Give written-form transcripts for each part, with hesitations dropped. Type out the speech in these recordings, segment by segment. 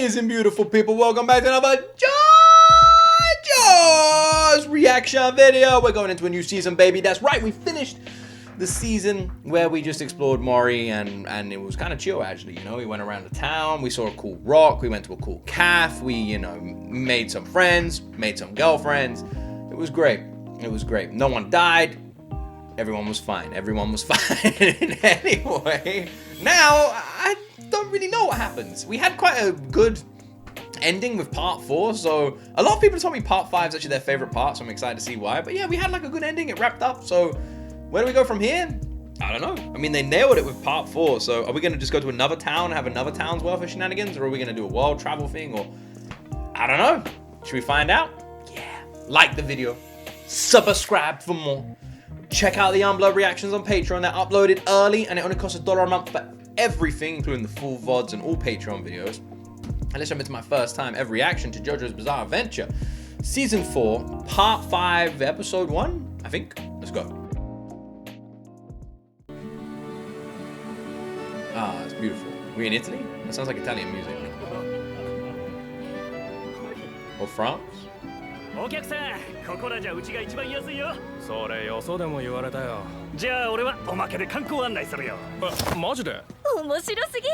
Amazing, beautiful people, welcome back to another JOJO'S reaction video. We're going into a new season, baby. That's right, we finished the season where we just explored Mori, and it was kind of chill, actually. You know, we went around the town, we saw a cool rock, we went to a cool cafe, we, you know, made some friends, made some girlfriends. It was great. It was great. No one died. Everyone was fine. Everyone was fine. Anyway, now I don't really know what happens. We had quite a good ending with part 4, so a lot of people told me part 5 is actually their favorite part, so I'm excited to see why. But yeah, we had like a good ending. It wrapped up. So where do we go from here? I don't know. I mean, they nailed it with part 4. So are we going to just go to another town and have another town's worth of shenanigans, or are we going to do a world travel thing, or I don't know. Should we find out? Yeah. Like the video. Subscribe for more. Check out the Unblurred reactions on Patreon. They're uploaded early, and it only costs $1 a month for everything, including the full VODs and all Patreon videos. And let's jump into my first time ever reaction to JoJo's Bizarre Adventure, Season 4, Part 5, Episode 1, I think. Let's go. Ah, it's beautiful. We're in Italy? That sounds like Italian music. Or France? お客さん、ここらじゃうちが一番安いよ。それよそでも言われたよ。じゃあ俺はおまけで観光案内するよ。マジで？面白すぎ。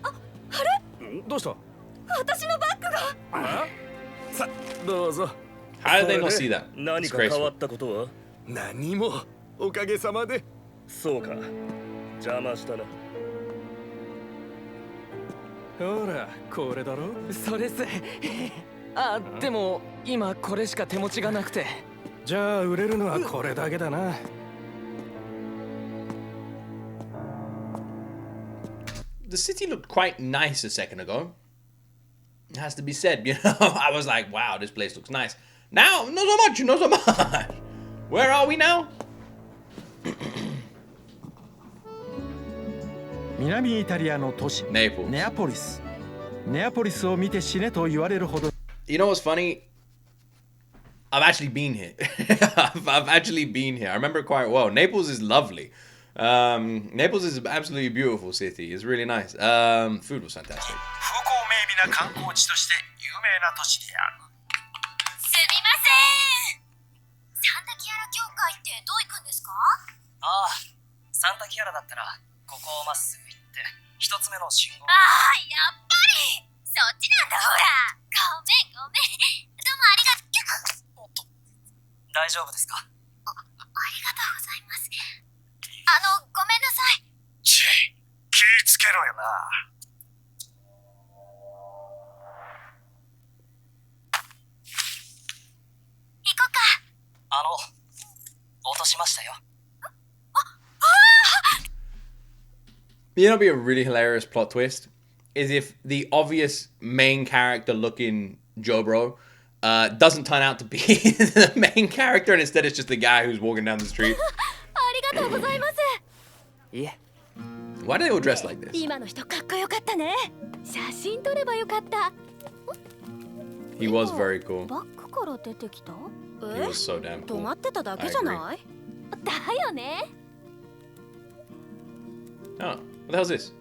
あれ？どうした？私のバッグが。さ、どうぞ。How did they not see that? 何か変わったことは？何も。おかげさまで。そうか。邪魔したな。ほら、これだろ。それっす。あ、でも今これしか手持ちがなくて。じゃあ売れるのはこれだけだな。The city looked quite nice a second ago. It has to be said, you know. I was like, wow, this place looks nice. Now, not so much, not so much. Where are we now? 南イタリアの都市 Naples. ネアポリス。ネアポリスを見て死ねと言われるほど。You know what's funny? I've actually been here. I've actually been here. I remember it quite well. Naples is lovely. Naples is an absolutely beautiful city. It's really nice. Food was fantastic. 風光明媚な観光地として有名な都市である。すみません。サンタキアラ教会ってどう行くんですか？ああ、サンタキアラだったらここをまっすぐ行って一つ目の信号。ああ、やっぱりそっちなんだ。ほら、ごめん。どうもありがとう。おっと、大丈夫ですか？ありがとうございます。ごめんなさい。チェイ、気ぃつけろよな。行こうか。落としましたよ。You know, it'd be a really hilarious plot twist is if the obvious main character looking Jobro doesn't turn out to be the main character, and instead it's just the guy who's walking down the street. ありがとうございます。いえ。Why do they all dress like this? 今の人かっこよかったね。写真撮ればよかった。He was very cool. バッグから出てきた？ He was so damn 止 cool. まってただけじゃない？だよね。Oh, what the hell's this?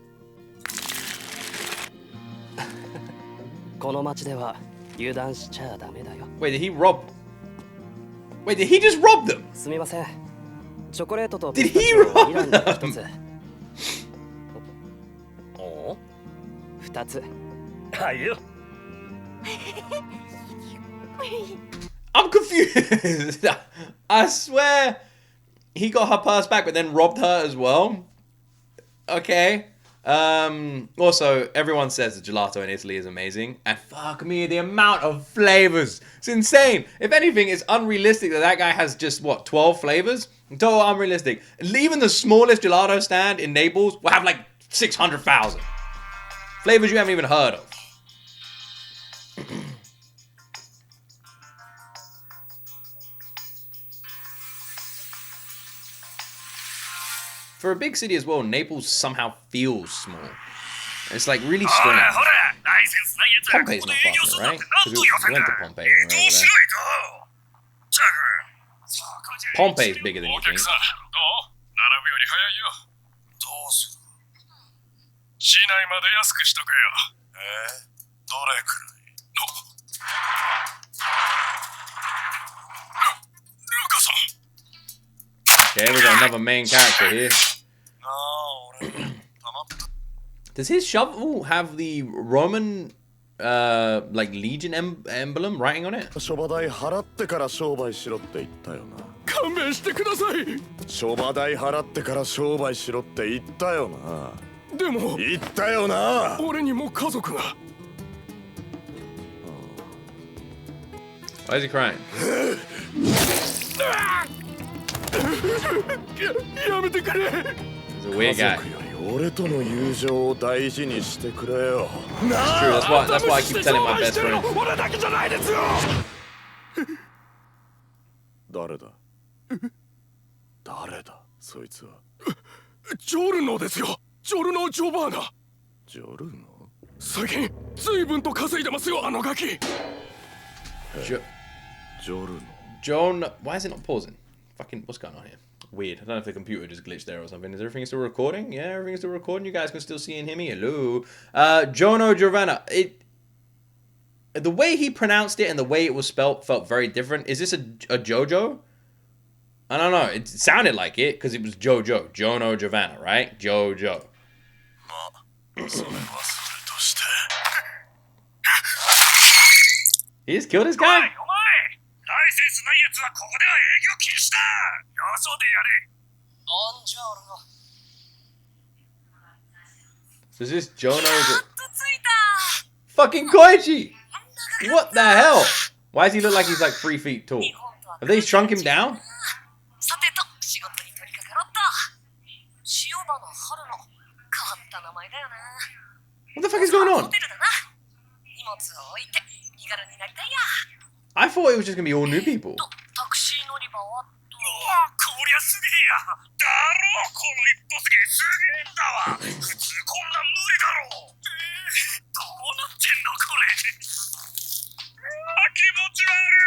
この町では油断しちゃダメだよ。Wait, did he rob? Wait, did he just rob them? すみません。チョコレートと Did ピスタ he チオ rob をイランで一つ。お二つ。はいよ。I'm confused. I swear he got her purse back, but then robbed her as well. Okay. Also, everyone says the gelato in Italy is amazing, and fuck me, the amount of flavors. It's insane. If anything, it's unrealistic that guy has just, what, 12 flavors? Total unrealistic. Even the smallest gelato stand in Naples will have like 600,000 flavors you haven't even heard of. For a big city as well, Naples somehow feels small. It's like really strange. Pompei's not far from it, right? Because we went to Pompeii when we were over there. Pompei's bigger than you think. 市内まで安くしとくよ。れくらいルカさん Okay, we got another main character here. なあ俺たまった Does his shovel have the Roman, like Legion emblem writing on it? 商売代払ってから商売しろって言ったよな。勘弁してください。商売代払ってから商売しろって言ったよな。でも言ったよな。俺にも家族が。Why is he crying? やめてくれ。 He's a weird 家 guy. 族より俺との友情を大事にしてくれよ。 It's true. That's why I keep telling my best friend. 俺だけじゃないですよ。誰だ誰だそいつは。ジョルノですよ。ジョルノ・ジョバーナ。ジョルノ最近随分と稼いでますよ、あのガキ。ジョルノ Joan, why is it not pausing? Fucking, what's going on here? Weird. I don't know if the computer just glitched there or something. Is everything still recording? Yeah, everything's still recording. You guys can still see and hear me. Hello. Giorno Giovanna. The way he pronounced it and the way it was spelt felt very different. Is this a JoJo? I don't know. It sounded like it because it was JoJo. Giorno Giovanna, right? JoJo. まあそれはそれとして He just killed this おい guy? お前ライセンスないやつはここでは営業禁止だよそでやれボンジョルノ So is this Giorno? とついた。 Fucking Koichi! What the hell? Why does he look like he's like 3 feet tall? Have they shrunk him down? さてと仕事に取り掛かろうと。塩場の春の変わった名前だよな。 What the fuck is going ホ on? テルだな。荷物を置いて身軽になりたいや。 I thought it was just gonna be all new people. タクシー乗り場はと。うわこりゃすげえやだろこの一発芸すげえんだわ普通こんなん無理だろどうなってんのこれ気持ち悪い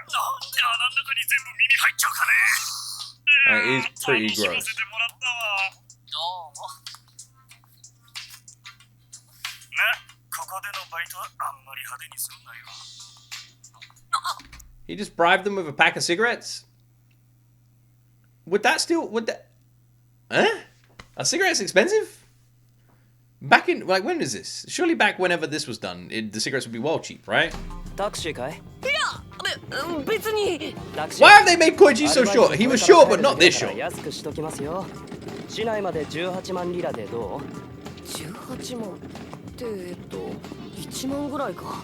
なんで穴の中に全部耳入っちゃうかね It is pretty 知ら gross. せてもらったわどうもなここでのバイトはあんまり派手にするなよ He just bribed them with a pack of cigarettes? Would that? Huh? Are cigarettes expensive? Back in, like, when is this? Surely back whenever this was done, the cigarettes would be well cheap, right? タクシーかい？いや、別に。タクシー。 Why have they made Koichi so short? He was short, but not this short. 安くしときますよ。市内まで18万リラでどう？18万って1万ぐらいか。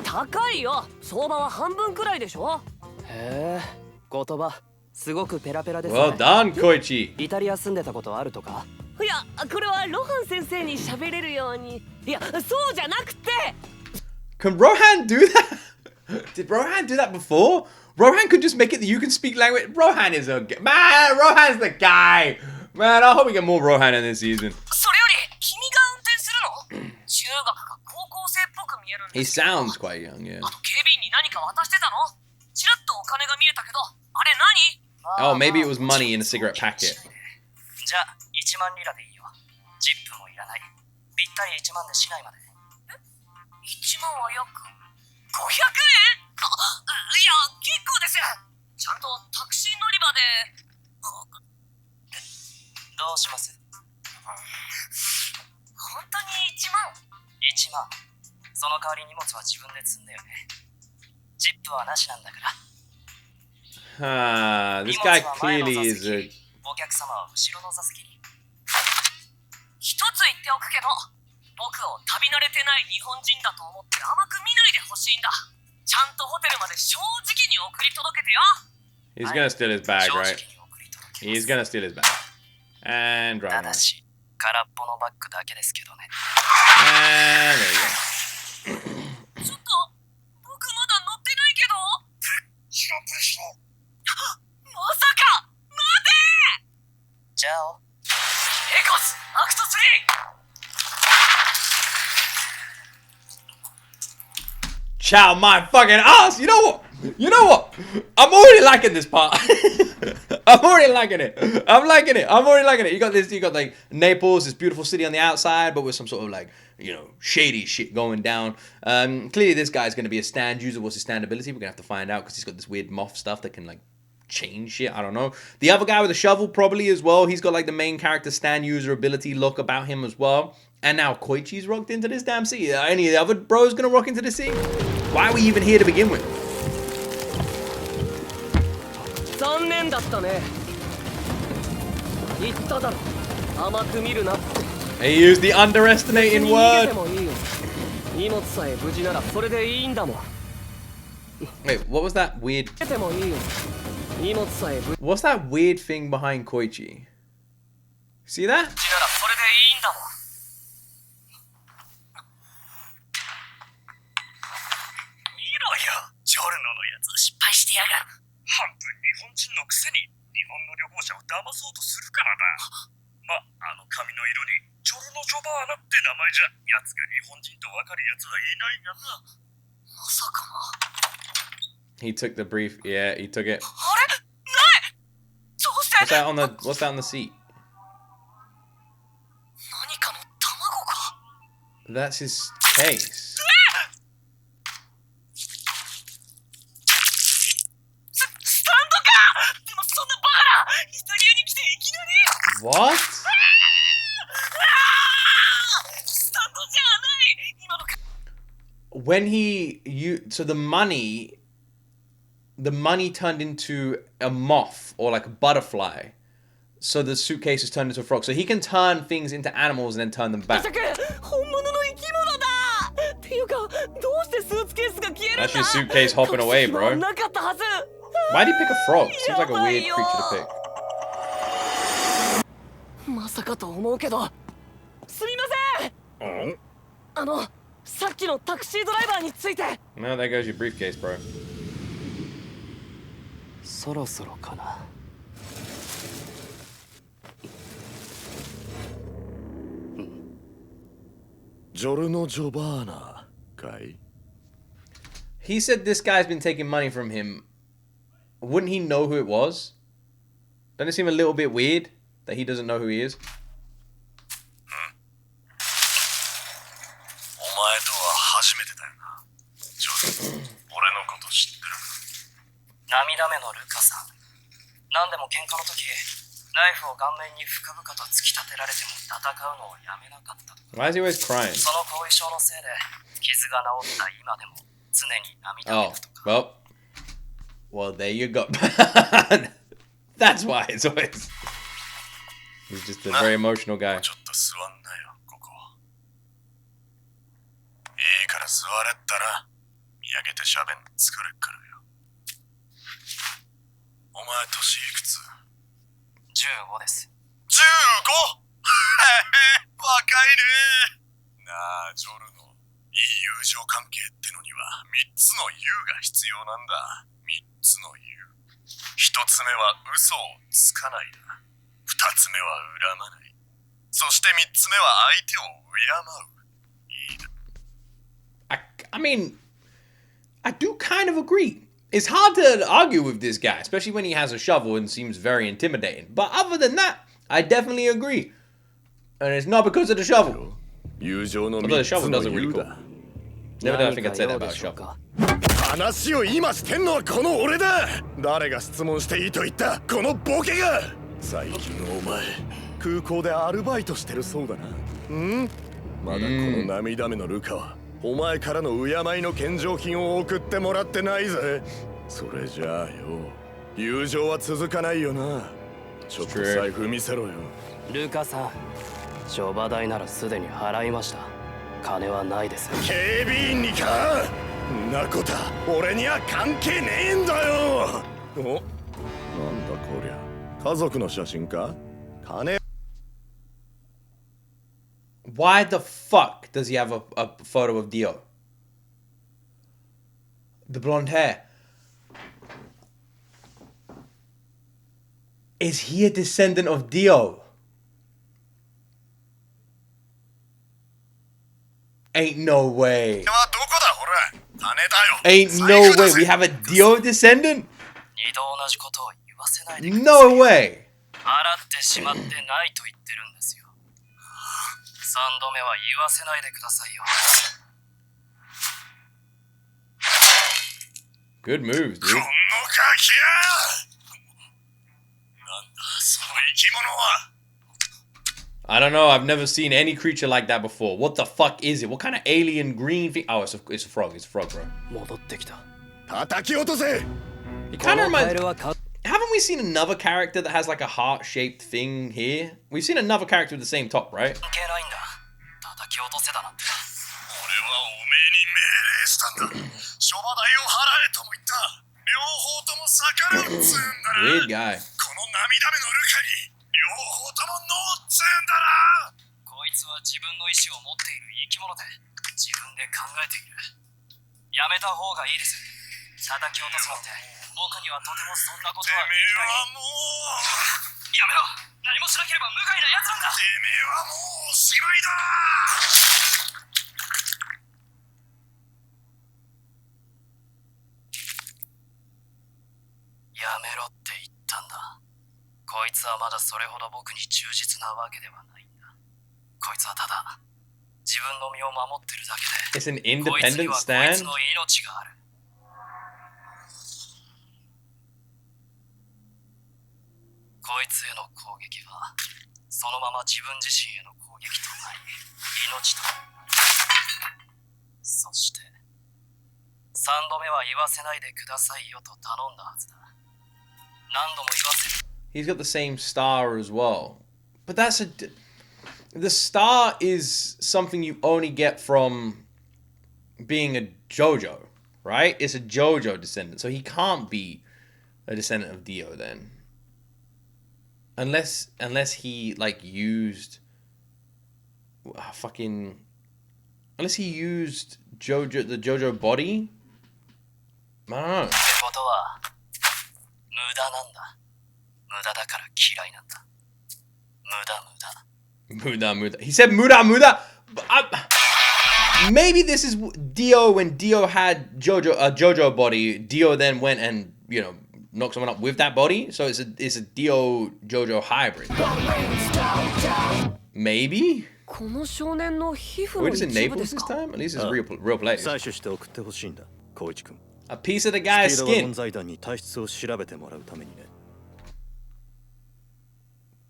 高いよ。相場は半分くらいでしょ。へえ、言葉すごくペラペラですね。 Well done, Koichi. イタリア住んでたことあるとか？いや、これはロハン先生に喋れるように。いや、そうじゃなくて。 Can Rohan do that? Did Rohan do that before? Rohan could just make it that you can speak language. Rohan is a man. Rohan's the guy. Man, I hope we get more Rohan in this season. それより君が運転するの？中学か高校生っぽく見えるん He ですけど。 sounds quite young, yeah. あと警備員に何か渡してたの？ちらっとお金が見えたけど、あれ何？ Oh, maybe it was money in a cigarette packet. じゃあ1万リラでいいよジップもいらないぴったり1万で市内まで1万は約500円？いや、結構です。ちゃんとタクシー乗り場で。どうします本当に1万1万その代わり荷物は自分で積んだよねジップはなしなんだから This guy clearly is a... お客様は後ろの座席に一つ言っておくけど、僕を旅慣れてない日本人だと思って甘く見ないでほしいんだ。ちゃんとホテルまで正直に送り届けてよ。 He's gonna steal his bag, 正 right? 直に送り届け He's ます gonna steal his bag. And drive た on. だし空っぽのバッグだけですけどね And there you go. ちょっと、僕まだ乗ってないけど。知らんぷりしろまさか、待て！じゃあエコス、アクト 3! Chow my fucking ass! You know what? I'm already liking this part. I'm already liking it. I'm liking it. I'm already liking it. You got this. You got like Naples, this beautiful city on the outside, but with some sort of like, you know, shady shit going down. Clearly, this guy's going to be a stand user. What's his stand ability? We're gonna have to find out because he's got this weird moth stuff that can like change shit. I don't know. The other guy with the shovel probably as well. He's got like the main character stand user ability look about him as well. And now Koichi's rocked into this damn sea. Are any of the other bros gonna rock into the sea? Why are we even here to begin with? He used the underestimating word. Wait, what was that weird? What's that weird thing behind Koichi? See that? He took the brief. Yeah, he took it. What's that on the seat? That's his case. What? When so the money turned into a moth or like a butterfly. So the suitcase is turned into a frog. So he can turn things into animals and then turn them back. That's your suitcase hopping away, bro. Why'd he pick a frog? Seems like a weird creature to pick. No, there goes your briefcase, bro. Giorno Giovanna, Kai. He said this guy's been taking money from him. Wouldn't he know who it was? Doesn't it seem a little bit weird that he doesn't know who he is? Why is he always crying? Oh, well, there you go. That's why it's always. He's just a very emotional guy. I mean, I do kind of agree. It's hard to argue with this guy, especially when he has a shovel and seems very intimidating. But other than that, I definitely agree. And it's not because of the shovel. Although the shovel does look really cool. Never did I think I'd say that about a shovel. 話を今してんのはこの俺だ。誰が質問していいと言ったこのボケが。最近のお前空港でアルバイトしてるそうだな。まだこの涙目のルカはお前からの敬いの献上品を送ってもらってないぜ。それじゃあよ、友情は続かないよな。ちょっと財布見せろよ。ルカさん、商売代ならすでに払いました。金はないです。警備員にか。んなことは俺には関係ねえんだよ。お、なんだこりゃ。家族の写真か？金。Why the fuck does he have a photo of Dio? The blonde hair. Is he a descendant of Dio? Ain't no way. Ain't no way. We have a Dio descendant? せないでください。 No way! 払ってしまってないと言ってるんですよ。3度目は言わせないでくださいよ。 Good moves, こ dude. のガキや。なんだその生き物は。 I don't know. I've never seen any creature like that before. What the fuck is it? What kind of alien green thing? Oh, it's a frog. It's a frog, bro. 戻ってきた。叩き落とせ。 It こ kind の of カエ reminds. ルはか Haven't we seen another character that has like a heart-shaped thing here? We've seen another character with the same top, right? 関係ないんだ。叩き落とせだなんて。俺はおめえに命令したんだ。諸場代を払えとも言った。両方とも逆らうっつうんだな。 Weird guy. この涙目のルカに両方ともノーっつうんだな。こいつは自分の意志を持っている生き物で自分で考えている。やめた方がいいです。叩き落とすなんて僕にはとてもそんなことはできない。てめえはもう。やめろ。何もしなければ無害な奴なんだ。てめえはもうおしまいだ。やめろって言ったんだ。こいつはまだそれほど僕に忠実なわけではないんだ。こいつはただ自分の身を守ってるだけで。 It's an こいつに independent はこい stand. つの命がある。こいつへの攻撃はそのまま自分自身への攻撃となり、命と。そして3度目は言わせないでくださいよと頼んだはずだ。何度も言わせる。 He's got the same star as well. But that's a... The star is something you only get from being a JoJo, right? It's a JoJo descendant, so he can't be a descendant of Dio then. Unless he, like, used... fucking... Unless he used JoJo, the JoJo body? I don't know. ってことは無駄なんだ。無駄だから嫌いなんだ。無駄無駄。 Muda, muda. He said muda, muda. Maybe this is Dio when Dio had JoJo body. Dio then went and, you know, knocked someone up with that body. So it's a Dio JoJo hybrid. Maybe. この少年の皮膚の Wait, is it 一部で Naples す this か？ time? At least it's real place. 採取して送ってほしいんだ、コイチ君。 A piece of the スピ guy's ードワゴン skin. 財団に体質を調べてもらうためにね。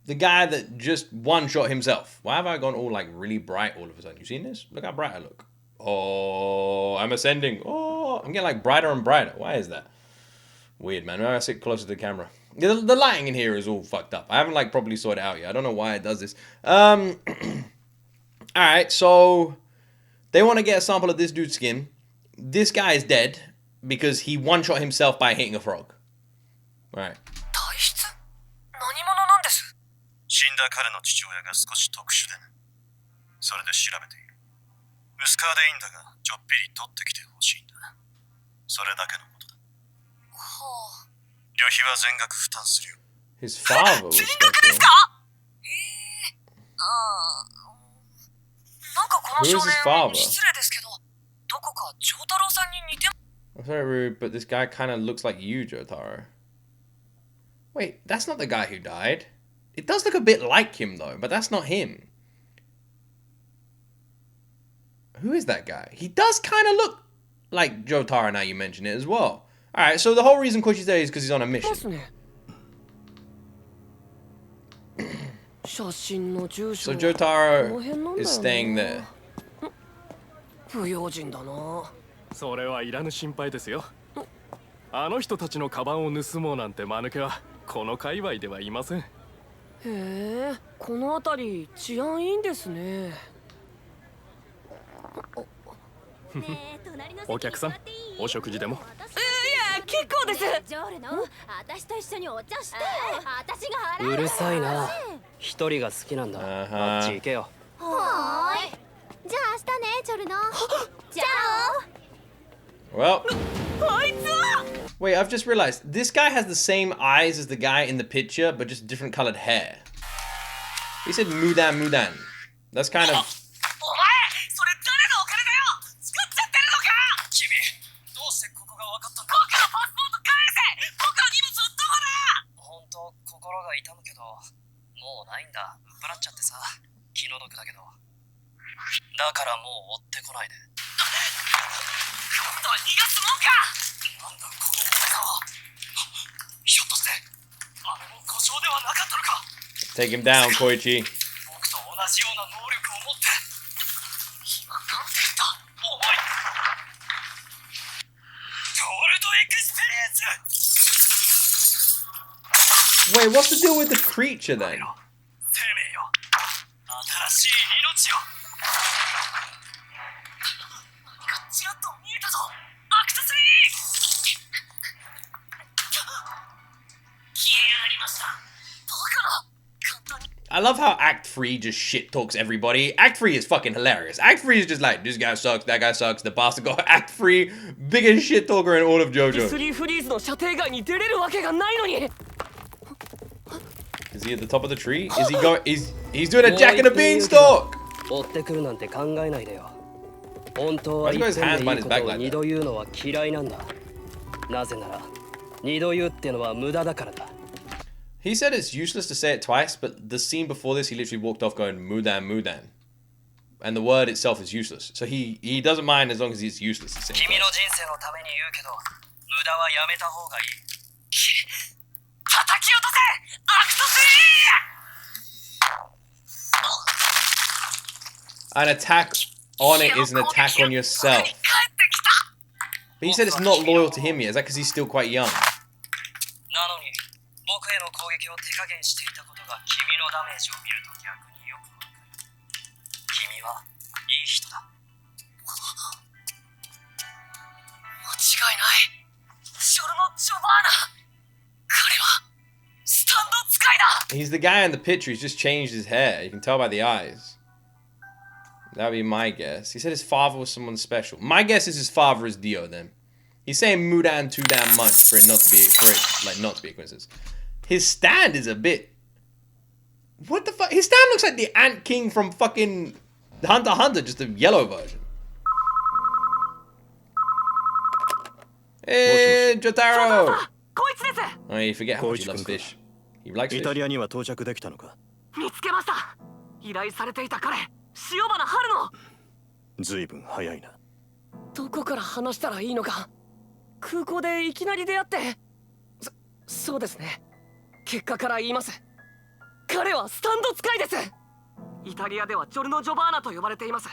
The guy that just one-shot himself. Why have I gone all like really bright all of a sudden? You seen this? Look how bright I look. Oh, I'm ascending. Oh, I'm getting like brighter and brighter. Why is that? Weird, man. I sit closer to the camera. The lighting in here is all fucked up. I haven't like properly sorted it out yet. I don't know why it does this. All right, so they want to get a sample of this dude's skin. This guy is dead because he one-shot himself by hitting a frog. All right. 体質何者なんです？死んだ彼の父親が少し特殊でね。それで調べている。薄皮でいいんだが、ちょっぴり取ってきてほしいんだ。それだけのことだ。はあ。旅費は全額負担するよ。 His father was 全額です special. か？なんかこの Who 少 is his father? 年失礼ですけど、どこか丈太郎さんに似て I'm sorry, rude, but this guy kind of looks like you, Jotaro. Wait, that's not the guy who died. It does look a bit like him, though, but that's not him. Who is that guy? He does kind of look like Jotaro now you mention it as well. Alright, so the whole reason Koichi's there is because he's on a ま mission. すね。写真の住所 So は Jotaro この辺なんだよな is staying there. 不用心だな。それはいらぬ心配ですよ。あの人たちのカバンを盗もうなんて間抜けはこの界隈ではいません。へえ、この辺り治安いいんですね。お客さん、お食事でも。いや、結構です。ジョルノ、私と一緒にお茶して。私が払う。うるさいな。一人が好きなんだ。あっち行けよ。はーい。じゃあ明日ね、ジョルノ。じゃあ。 Well, wait, I've just realized this guy has the same eyes as the guy in the picture, but just different colored hair. He said Mudan Mudan. That's kind of... お前、それ誰のお金だよ。作っちゃってるのか。君、どうしてここが分かったんだ。僕のパスポート返せ。僕の荷物はどこだ。本ないで。今度は逃がすもんか。なんだこの重さは。ひょっとしてあれも故障ではなかったのか。 Take him down, Koichi. 僕と同じような能力を持って。今なんて言った。重い。ゴールドエクスペリエンス。 Wait, what's the deal with the creature then? 生命よ、新しい命よ。何かちらっと見えたぞ。アクト3。消えやがりました。バカな。簡単に。 I love how Act 3 just shit talks everybody. Act 3 is fucking hilarious. Act 3 is just like, this guy sucks, that guy sucks, the bastard got Act 3, biggest shit talker in all of JoJo. 3フリーズの射程外に出れるわけがないのに。 Is he at the top of the tree? Is he going? He's doing a Jack and a Beanstalk! 追ってくるなんて考えないでよ。本当は Why's he 一 got his 遍 hands でい behind い his こ back とを like 二 that? 度言うのは嫌いなんだ。なぜなら二度言うってのは無駄だからだ。 He said it's useless to say it twice, but the scene before this, he literally walked off going Mudan Mudan, and the word itself is useless. So he doesn't mind as long as it's useless. 君の人生のために言うけど、無駄はやめた方がいい。叩き落とせ。アクト An attack on it is an attack on yourself. But he said it's not loyal to him yet. Is that because he's still quite young? なのに、僕への攻撃を手加減していたことが君のダメージを見ると逆によくわかる。君はいい人だ。間違いない。ジョルノ・ジョバーナ。彼はスタンド使いだ。 He's the guy in the picture. He's just changed his hair. You can tell by the eyes. That would be my guess. He said his father was someone special. My guess is his father is Dio then. He's saying Mudan too damn much for it not to be not to be a coincidence. His stand is a bit. What the fuck? His stand looks like the Ant King from fucking Hunter x Hunter, just a yellow version. Hey, Jotaro! Oh, you forget how much he loves fish. He likes fish. イタリアには到着できたのか。見つけました。依頼されていた彼、塩花春の。ずいぶん早いな。どこから話したらいいのか。空港でいきなり出会って。そうですね。結果から言います。彼はスタンド使いです。イタリアではジョルノ・ジョバーナと呼ばれています。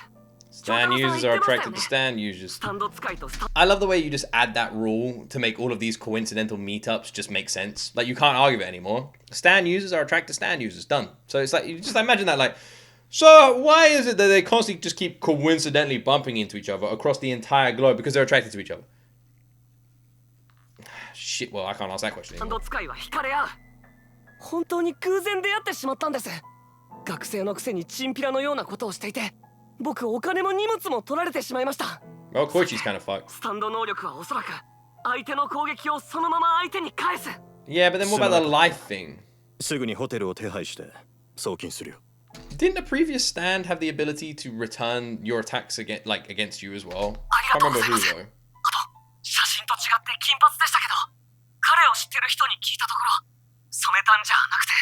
Stand users are attracted to stand users. I love the way you just add that rule to make all of these coincidental meetups just make sense. Like, you can't argue it anymore. Stand users are attracted to stand users. Done. So it's like, you just imagine that, like, so why is it that they constantly just keep coincidentally bumping into each other across the entire globe because they're attracted to each other? Shit, well, I can't ask that question anymore. 本当に偶然出会ってしまったんです。学生のくせにチンピラのようなことをしていて、僕お金も荷物も取られてしまいました。Well, Koichi's kind of fucked. スタンド能力はおそらく相手の攻撃をそのまま相手に返す。Yeah, but then what about the life thing? すぐにホテルを手配して送金するよ。Didn't the previous stand have the ability to return your attacks against you as well? I can't remember who though. 写真と違って金髪でしたけど、彼を知ってる人に聞いたところ、染めたんじゃなくて、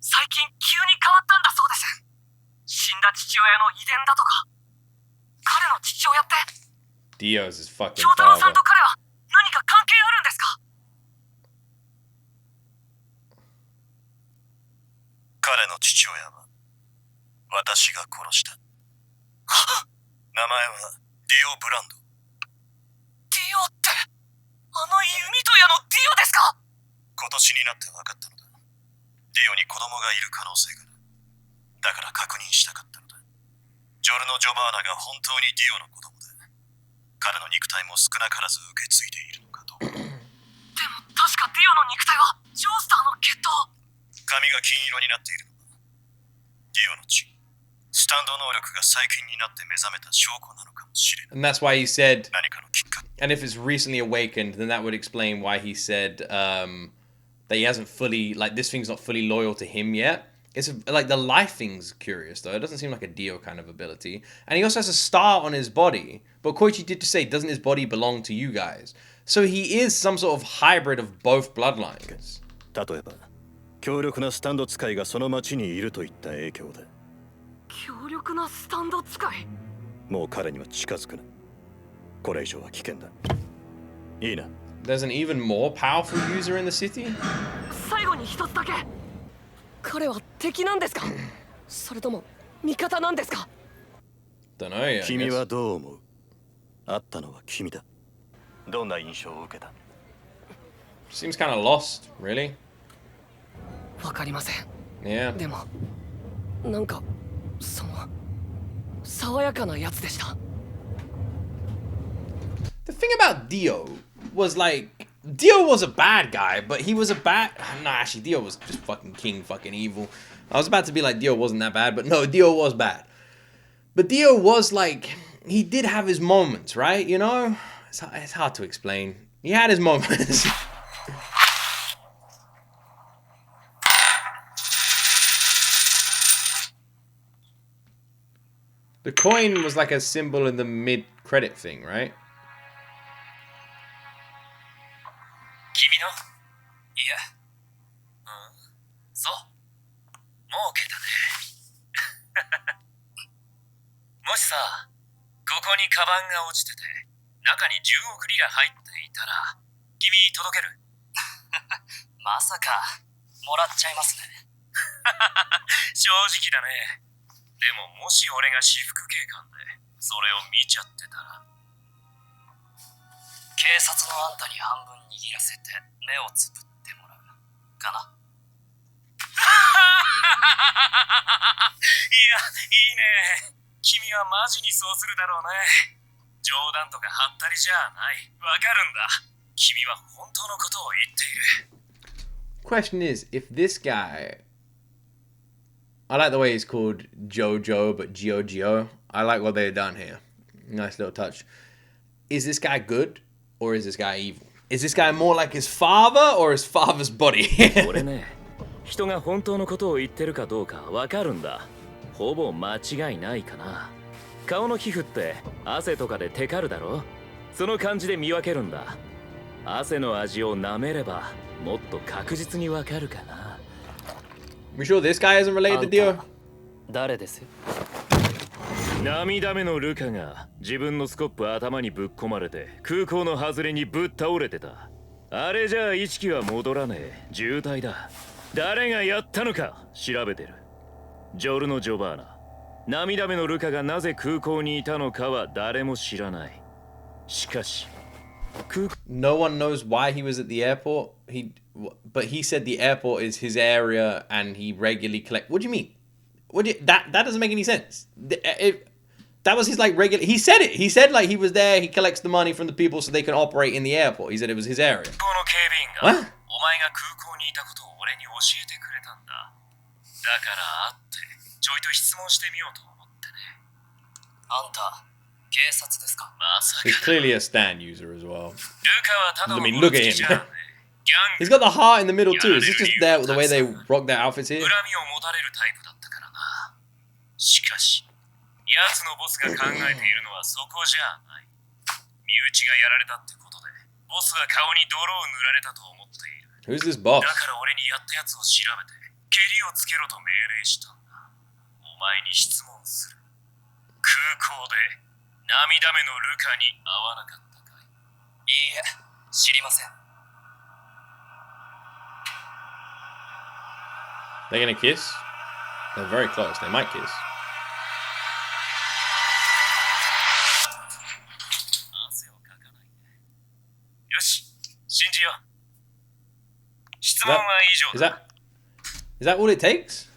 最近急に変わったんだそうです。死んだ父親の遺伝だとか。彼の父親って、 Dio's his fucking 京太郎さ father. んと彼は何か関係あるんですか？彼の父親は私が殺した。名前はディオ・ブランド。ディオって、あの弓と矢のディオですか？今年になって分かったのだ。ディオに子供がいる可能性がある。だから確認したかったのだ。ジョルノ・ジョバーナが本当にディオの子供で、彼の肉体も少なからず受け継いでいるのかと。でも確かディオの肉体はジョースターの血統。髪が金色になっているのはディオの血。スタンド能力が最近になって目覚めた証拠なのかもしれない。And that's why he said, 何かのきっかけ。 and if it's recently awakened, then that would explain why he said that he hasn't fully, like, this thing's not fully loyal to him yet. It's like the life thing's curious though. It doesn't seem like a Dio kind of ability. And he also has a star on his body. But Koichi did just say, doesn't his body belong to you guys? So he is some sort of hybrid of both bloodlines. 例えば、強力なスタンド使いがその町にいるといった影響で。強力なスタンド使い。もう彼には近づくな。これ以上は危険だ。いいな。There's an even more powerful user in the city? 最後に一つだけ。彼は敵なんですか？それとも味方なんですか？ Don't know yet. 君はどう思う？会ったのは君だ。どんな印象を受けた？ Seems kind of lost, really. わかりません。Yeah. でもなんかその爽やかなやつでした。The thing about Dio was like, Dio was a bad guy, but he was a bad. No, actually, Dio was just fucking king, fucking evil. I was about to be like, Dio wasn't that bad, but no, Dio was bad. But Dio was like, he did have his moments, right? You know, it's hard to explain. He had his moments. The coin was like a symbol in the mid-credit thing, right? 君のいや、そう儲けたね。もしさ、ここにカバンが落ちてて中に10億リラ入っていたら君届ける？まさかもらっちゃいますね。正直だね。でももし俺が私服警官でそれを見ちゃってたら、警察のあんたに半分握らせて目をつぶってもらうかな。いや、いいね。君はマジにそうするだろうね。冗談とかはったりじゃない。わかるんだ。君は本当のことを言っている。Question is, if this guy, I like the way he's called JoJo, but G.O.G.O. I like what they've done here. Nice little touch. Is this guy good or is this guy evil? Is this guy more like his father or his father's body? 俺ね、人が本当のことを言ってるかどうかわかるんだ。ほぼ間違いないかな。顔の皮膚って汗とかでテカるだろ？その感じで見分けるんだ。汗の味を舐めればもっと確実にわかるかな。We sure this guy isn't related to Dio? 誰です？涙目のルカが自分のスコップ頭にぶっ込まれて空港の外れにぶっ倒れてた。あれじゃあ意識は戻らねえ。重体だ。誰がやったのか調べてる。ジョルノ・ジョバーナ。涙目のルカがなぜ空港にいたのかは誰も知らない。しかし、No one knows why he was at the airport. But he said the airport is his area and he regularly collect. What do you mean? That doesn't make any sense. That was his like regular. He said it. He said like he was there. He collects the money from the people so they can operate in the airport. He said it was his area. What? お前が空港にいたことを俺に教えてくれたんだ。だから会ってちょいと質問してみようと思ってね。あんた警察ですか？まさか。 He's clearly a Stan user as well. ルカはただの I mean, look at him. He's got the heart in the middle too. Is this just the way they rock their outfits here? 恨みを持たれるタイプだったからな。しかし、奴のボスが考えているのはそこじゃない。身内がやられたってことで、ボスは顔に泥を塗られたと思っている。Who's this boss? だから俺にやったやつを調べて、ケリをつけろと命令したんだ。お前に質問する。空港で涙目のルカに会わなかったかい？いいえ、知りません。They're gonna kiss? They're very close. They might kiss. 汗をかかないね。よし、信じよう。質 Is 問 that, は以上だ。is that all it takes?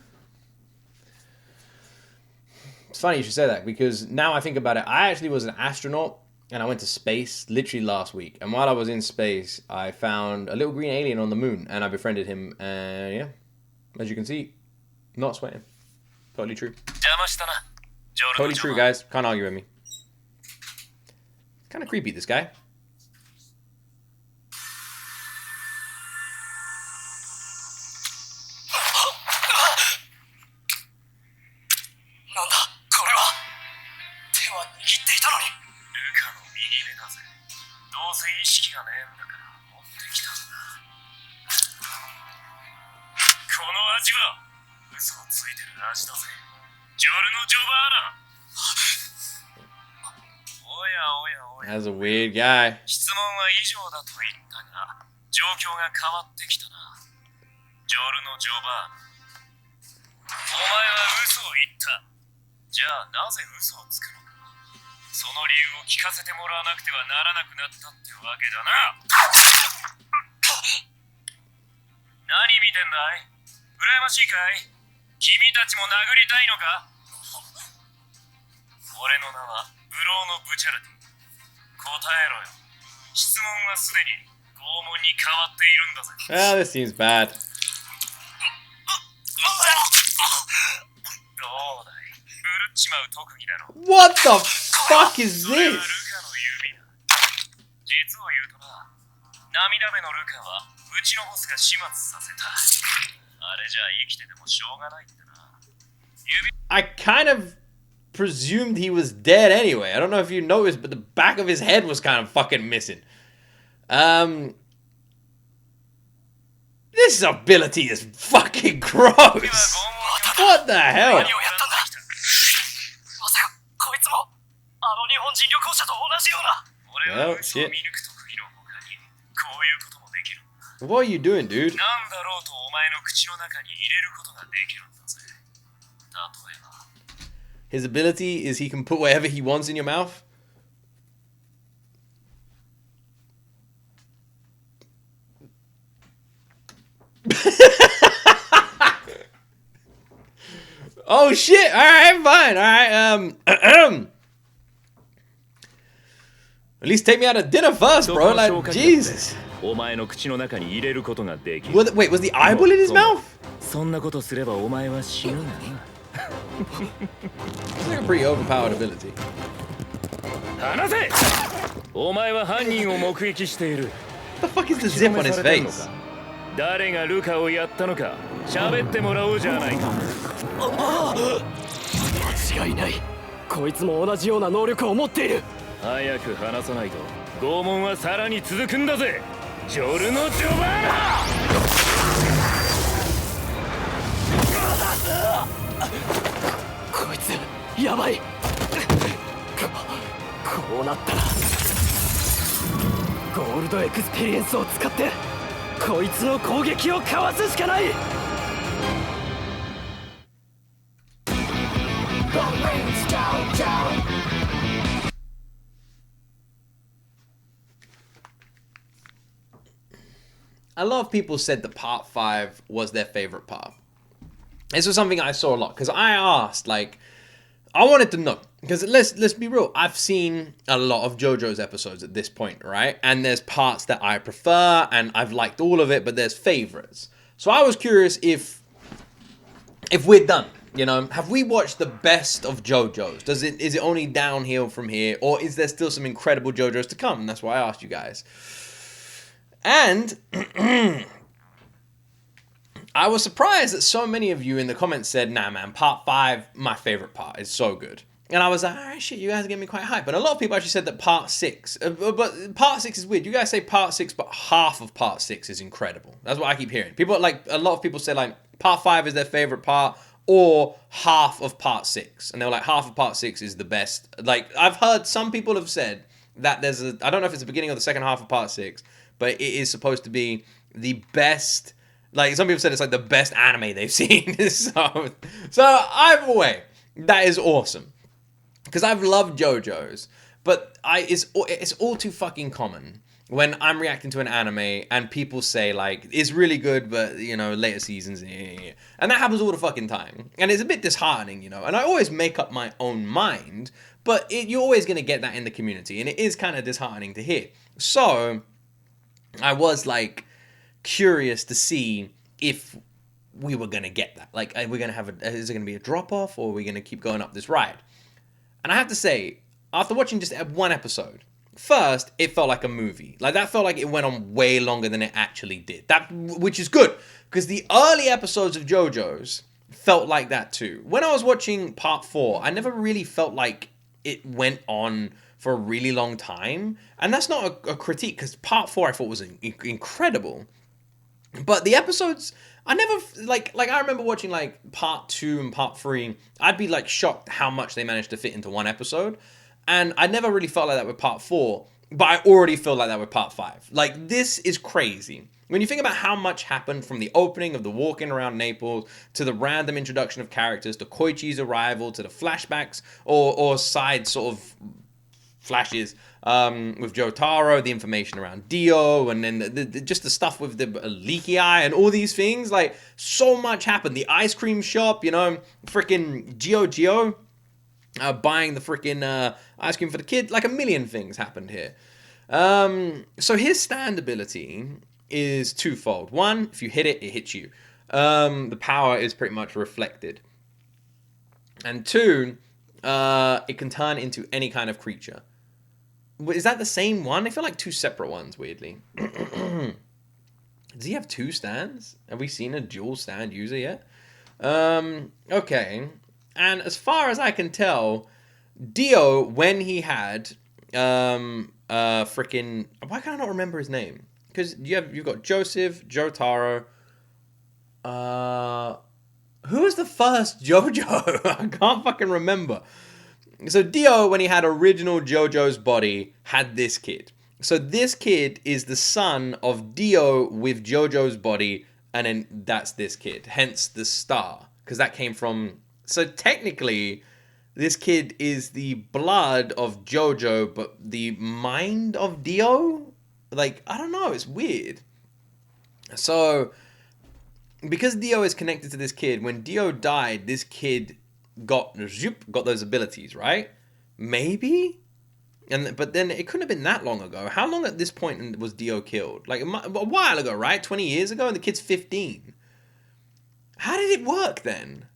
It's funny you should say that because now I think about it, I actually was an astronaut and I went to space literally last week. And while I was in space, I found a little green alien on the moon and I befriended him. And yeah, as you can see, not sweating. Totally true. Totally true, guys. Can't argue with me. Kind of creepy, this guy. なんだこれは。手は握っていたのに。ルカの右目だぜ。どうせ意識がねえんだから持ってきたんだ。この味は嘘をついてる味だぜ。ジョルノ・ジョバーナ。That's a weird guy. 質問は以上だと言ったが、状況が変わってきたな。ジョルノ・ジョバーナ。お前は嘘を言った。じゃあなぜ嘘をつくのか。その理由を聞かせてもらわなくてはならなくなったってわけだな。何見てんだい？羨ましいかい？君たちも殴りたいのか？俺の名はブローのブチャラティ。答えろよ。質問はすでに拷問に変わっているんだぜ。Ah, this seems bad. どうだい？ぶるっちまう特技だろ。What the fuck is それはル this? カの指だ。実を言うとな、涙目のルカはうちのボスが始末させた。あれじゃ生きててもしょうがないんだな。I kind of presumed he was dead anyway. I don't know if you noticed, but the back of his head was kind of fucking missing. This ability is fucking gross. What the hell? 何をやったんだ。まさかこいつもあの日本人旅行者と同じような。俺は嘘を見抜く特技の他にこういうこともできる。 What are you doing, dude? なんだろうとお前の口の中に入れることができるんだぜ。例えば。 His ability is he can put whatever he wants in your mouth. Oh shit! All right, fine. All right. At least take me out of dinner first, bro. Like Jesus. お前の口の中に入れることができる。 Wait, was the eyeball in his mouth? そんなことすればお前は死ぬな。 It's like a pretty overpowered ability. 話せ！お前は犯人を目撃している。 What the fuck is the zip on his face? 誰がルカをやったのか喋ってもらおうじゃないか。間違いない。こいつも同じような能力を持っている。早く話さないと拷問はさらに続くんだぜ。ジョルノ・ジョバーナ。こいつやばい。こうなったらゴールドエクスペリエンスを使ってこいつの攻撃をかわすしかない。A lot of people said that part 5 was their favorite part. This was something I saw a lot because I asked, like, I wanted to know because let's be real. I've seen a lot of JoJo's episodes at this point, right? And there's parts that I prefer and I've liked all of it, but there's favorites. So I was curious if we're done. You know, have we watched the best of JoJo's? Is it only downhill from here, or is there still some incredible JoJo's to come? And that's why I asked you guys. And I was surprised that so many of you in the comments said, nah, man, part 5, my favorite part. It's so good. And I was like, all right, shit, you guys are getting me quite hype. And a lot of people actually said that part 6, but part 6 is weird. You guys say part 6, but half of part 6 is incredible. That's what I keep hearing. People, like, a lot of people say, like, part 5 is their favorite part, or half of part 6. And they were like, half of part 6 is the best. Like, I've heard some people have said that there's a, I don't know if it's the beginning or the second half of part 6, but it is supposed to be the best, like some people said it's like the best anime they've seen. so either way, that is awesome. Because I've loved JoJo's, but it's all too fucking common when I'm reacting to an anime and people say like, it's really good, but you know, later seasons, and that happens all the fucking time. And it's a bit disheartening, you know, and I always make up my own mind, but you're always going to get that in the community, and it is kind of disheartening to hear. So I was like curious to see if we were going to get that. Like, are we going to have is there going to be a drop off, or are we going to keep going up this ride? And I have to say, after watching just one episode, first, it felt like a movie. Like, that felt like it went on way longer than it actually did. Which is good, because the early episodes of JoJo's felt like that too. When I was watching part 4, I never really felt like it went on for a really long time. And that's not a critique, because part 4 I thought was incredible. But the episodes, I never, like I remember watching like part 2 and part 3, I'd be like shocked how much they managed to fit into one episode. And I never really felt like that with part 4, but I already feel like that with part 5. Like, this is crazy. When you think about how much happened from the opening of the walking around Naples to the random introduction of characters, to Koichi's arrival, to the flashbacks or side sort of flashes with Jotaro, the information around Dio, and then just the stuff with the leaky eye and all these things. Like, so much happened. The ice cream shop, you know, freaking Gio buying the freaking ice cream for the kid. Like, a million things happened here. So his stand ability is twofold. One, if you hit it, it hits you. The power is pretty much reflected. And two, it can turn into any kind of creature. Is that the same one? I feel like two separate ones, weirdly. Does he have two stands? Have we seen a dual stand user yet? Okay. And as far as I can tell, Dio, when he had freaking... Why can I not remember his name? Because you've got Joseph, Jotaro. Who was the first JoJo? I can't fucking remember. So Dio, when he had original JoJo's body, had this kid. So this kid is the son of Dio with JoJo's body, and then that's this kid. Hence the star, because that came from... So technically, this kid is the blood of JoJo, but the mind of Dio? Like, I don't know, it's weird. So, because Dio is connected to this kid, when Dio died, this kid got those abilities, right? Maybe? But then it couldn't have been that long ago. How long at this point was Dio killed? Like, a while ago, right? 20 years ago, and the kid's 15. How did it work then?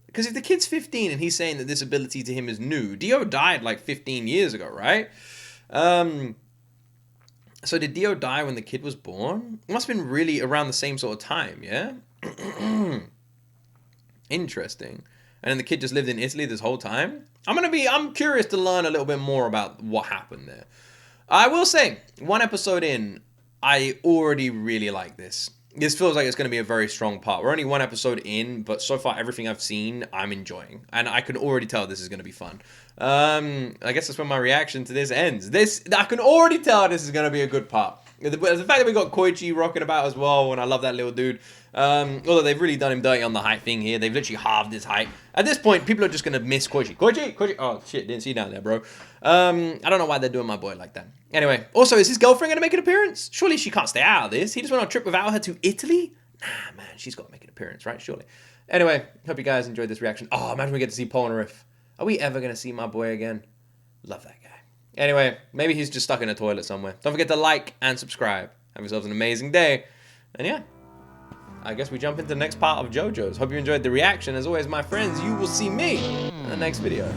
Because if the kid's 15 and he's saying that this ability to him is new, Dio died like 15 years ago, right? So did Dio die when the kid was born? It must have been really around the same sort of time, yeah? Interesting. And then the kid just lived in Italy this whole time? I'm curious to learn a little bit more about what happened there. I will say, one episode in, I already really like this. This feels like it's going to be a very strong part. We're only one episode in, but so far everything I've seen, I'm enjoying. And I can already tell this is going to be fun. I guess that's when my reaction to this ends. I can already tell this is going to be a good part. The fact that we got Koichi rocking about as well, and I love that little dude. Although they've really done him dirty on the height thing here. They've literally halved his height. At this point, people are just going to miss Koichi. Koichi! Oh, shit, didn't see you down there, bro. I don't know why they're doing my boy like that. Anyway, also, is his girlfriend going to make an appearance? Surely she can't stay out of this. He just went on a trip without her to Italy? Nah, man, she's got to make an appearance, right? Surely. Anyway, hope you guys enjoyed this reaction. Oh, imagine we get to see Polnareff. Are we ever going to see my boy again? Love that guy. Anyway, maybe he's just stuck in a toilet somewhere. Don't forget to like and subscribe. Have yourselves an amazing day. And yeah, I guess we jump into the next part of JoJo's. Hope you enjoyed the reaction. As always, my friends, you will see me in the next video.